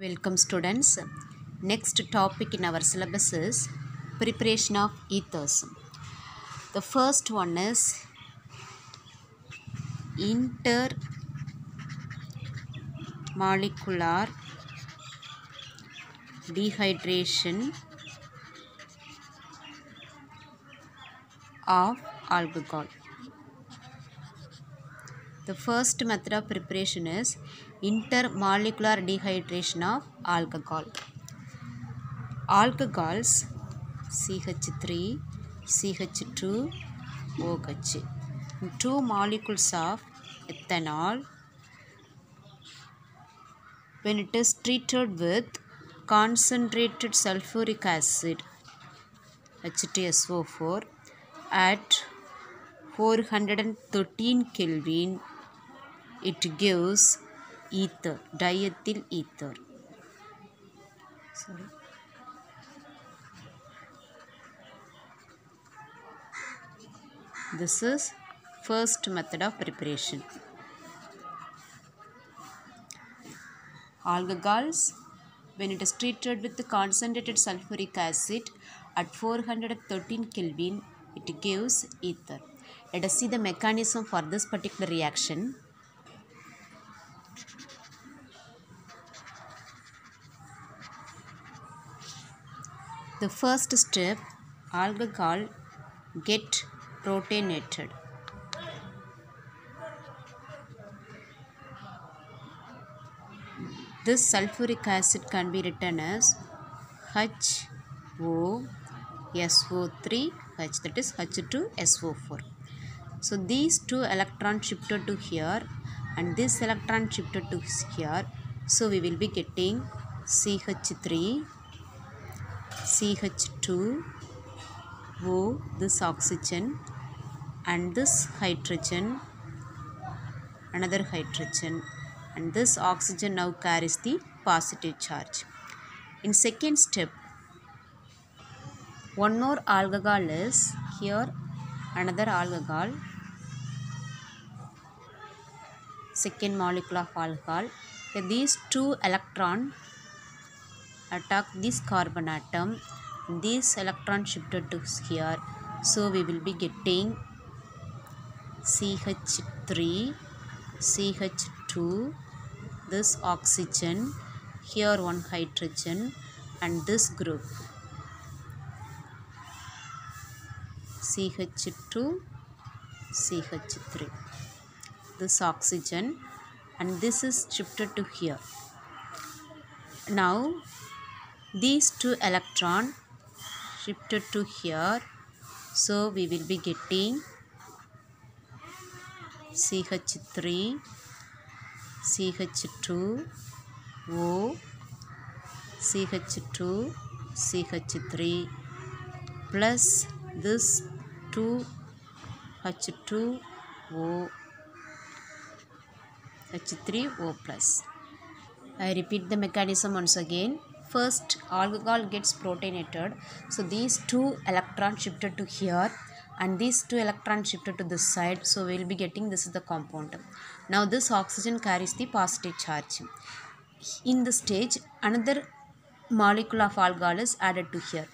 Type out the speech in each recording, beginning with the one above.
Welcome students. Next topic in our syllabus is preparation of ethers. The first one is intermolecular dehydration of alcohol. The first method of preparation is intermolecular dehydration of alcohol. Alcohols CH3, CH2, OH. Two molecules of ethanol, when it is treated with concentrated sulfuric acid H2SO4 at 413 Kelvin, it gives ether, diethyl ether. This is first method of preparation. Alcohols, when it is treated with the concentrated sulfuric acid at 413 Kelvin, it gives ether. Let us see the mechanism for this particular reaction. The first step, alcohol get protonated. This sulfuric acid can be written as HOSO3H, that is H2SO4. So these two electrons shifted to here and this electron shifted to here. So we will be getting CH3, CH2, O, this oxygen, and this hydrogen, another hydrogen, and this oxygen now carries the positive charge. In second step, one more alcohol is here, another alcohol, second molecule of alcohol. These two electrons attack this carbon atom, this electron shifted to here, so we will be getting CH3, CH2, this oxygen, here one hydrogen, and this group CH2, CH3, this oxygen, and this is shifted to here. Now these two electrons shifted to here, so we will be getting CH3, CH2, O, CH2, CH3 plus this 2 H2O, H3O plus. I repeat the mechanism once again. First, alcohol gets protonated. So these two electrons shifted to here and these two electrons shifted to this side. So we will be getting, this is the compound. Now this oxygen carries the positive charge. In the stage, another molecule of alcohol is added to here.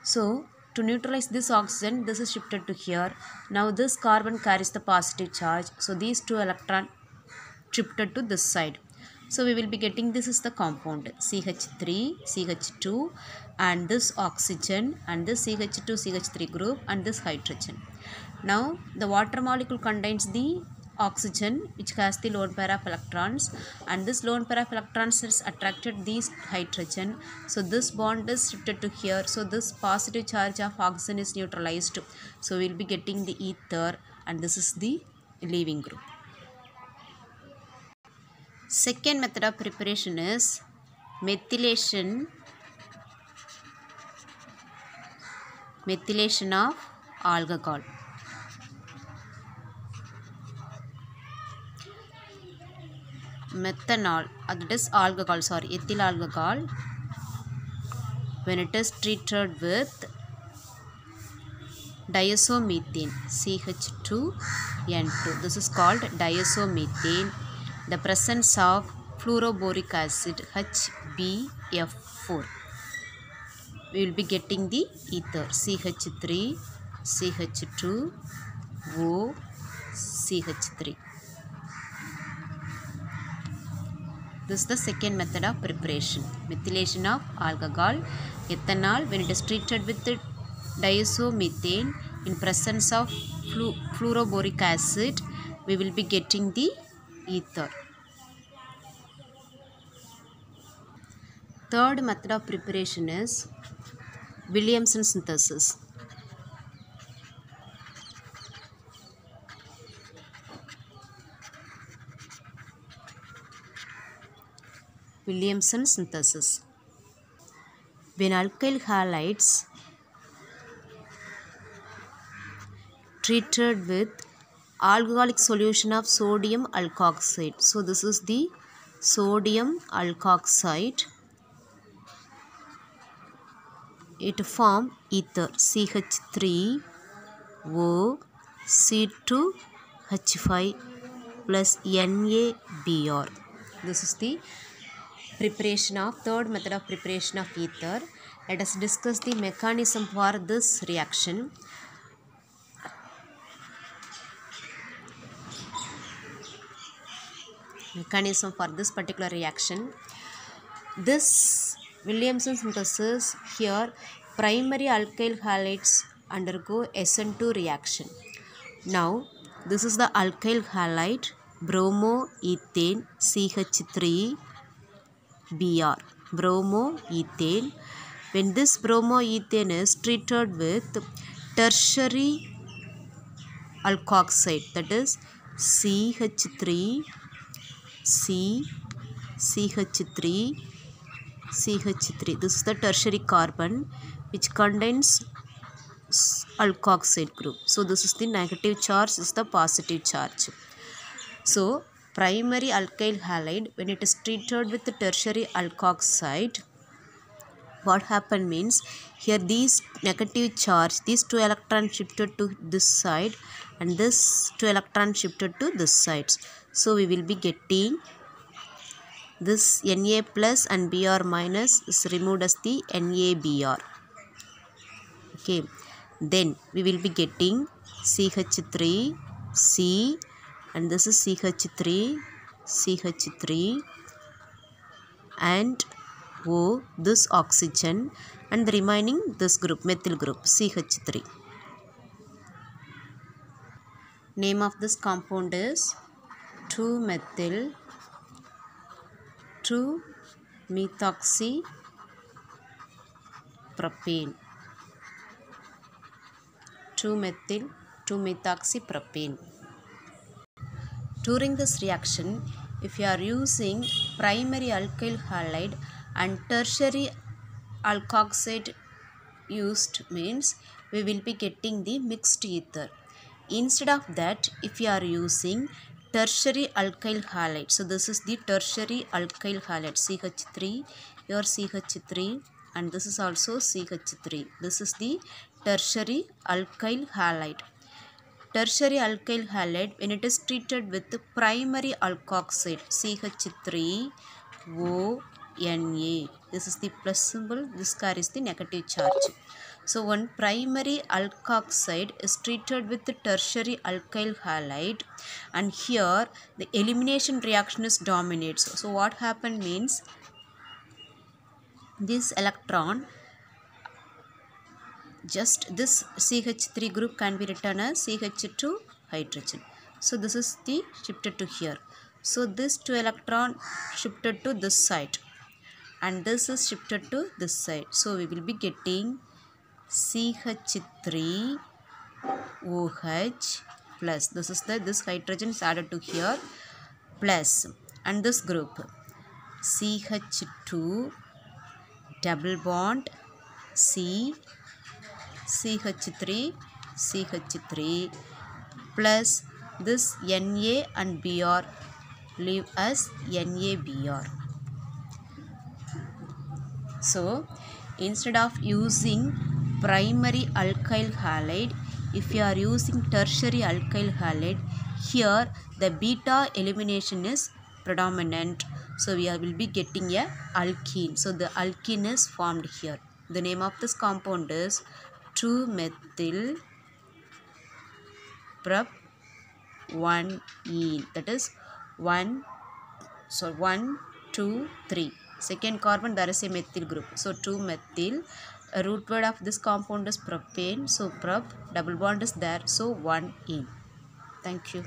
So to neutralize this oxygen, this is shifted to here. Now this carbon carries the positive charge. So these two electrons shifted to this side. So we will be getting, this is the compound CH3, CH2, and this oxygen, and this CH2, CH3 group, and this hydrogen. Now the water molecule contains the oxygen, which has the lone pair of electrons, and this lone pair of electrons has attracted these hydrogen. So this bond is shifted to here. So this positive charge of oxygen is neutralized. So we will be getting the ether, and this is the leaving group. Second method of preparation is methylation of alcohol. Methanol, that is alcohol, ethyl alcohol, when it is treated with diazomethane CH2N2, this is called diazomethane. The presence of fluoroboric acid HbF4. We will be getting the ether CH3, CH2, O, CH3. This is the second method of preparation. Methylation of alcohol, ethanol when it is treated with the diazomethane in presence of fluoroboric acid, we will be getting the ether. Third method of preparation is Williamson synthesis. Williamson synthesis. When alkyl halides treated with alcoholic solution of sodium alkoxide. So this is the sodium alkoxide. It form ether CH3O C2H5 plus NaBr. This is the preparation of third method of preparation of ether. Let us discuss the mechanism for this reaction. Mechanism for this particular reaction. This Williamson synthesis, here primary alkyl halides undergo SN2 reaction. Now this is the alkyl halide bromoethane CH3Br, bromoethane. When this bromoethane is treated with tertiary alkoxide, that is CH3 CH3, this is the tertiary carbon which contains alkoxide group. So this is the negative charge, this is the positive charge. So primary alkyl halide when it is treated with the tertiary alkoxide, what happened means, here these negative charge, these 2 electrons shifted to this side and this 2 electrons shifted to this side. So we will be getting this Na plus and Br minus is removed as the NaBr. Okay, then we will be getting CH3C and this is CH3 and O, this oxygen, and the remaining this group, methyl group CH3. Name of this compound is 2-methoxypropane. 2-methoxypropane. During this reaction, if you are using primary alkyl halide and tertiary alkoxide used, means we will be getting the mixed ether. Instead of that, if you are using tertiary alkyl halide, so this is the tertiary alkyl halide CH3, your CH3, and this is also CH3. This is the tertiary alkyl halide. Tertiary alkyl halide when it is treated with the primary alkoxide CH3ONa. This is the plus symbol, this carries the negative charge. So one primary alkoxide is treated with the tertiary alkyl halide and here the elimination reaction is dominates. So what happened means, this electron, just this CH3 group can be written as CH2 hydrogen. So this is the shifted to here. So this 2 electron shifted to this side and this is shifted to this side. So we will be getting CH3OH plus, this is this hydrogen is added to here, plus, and this group CH2 double bond C CH3 plus this Na and Br leave as NaBr. So instead of using primary alkyl halide, if you are using tertiary alkyl halide, here the beta elimination is predominant. So we will be getting a alkene. So the alkene is formed here. The name of this compound is 2-methyl prop-1-ene. That is 1, 2, 3. Second carbon, there is a methyl group. So 2-methyl. A root word of this compound is propane. So prop, double bond is there. So 1-ene. Thank you.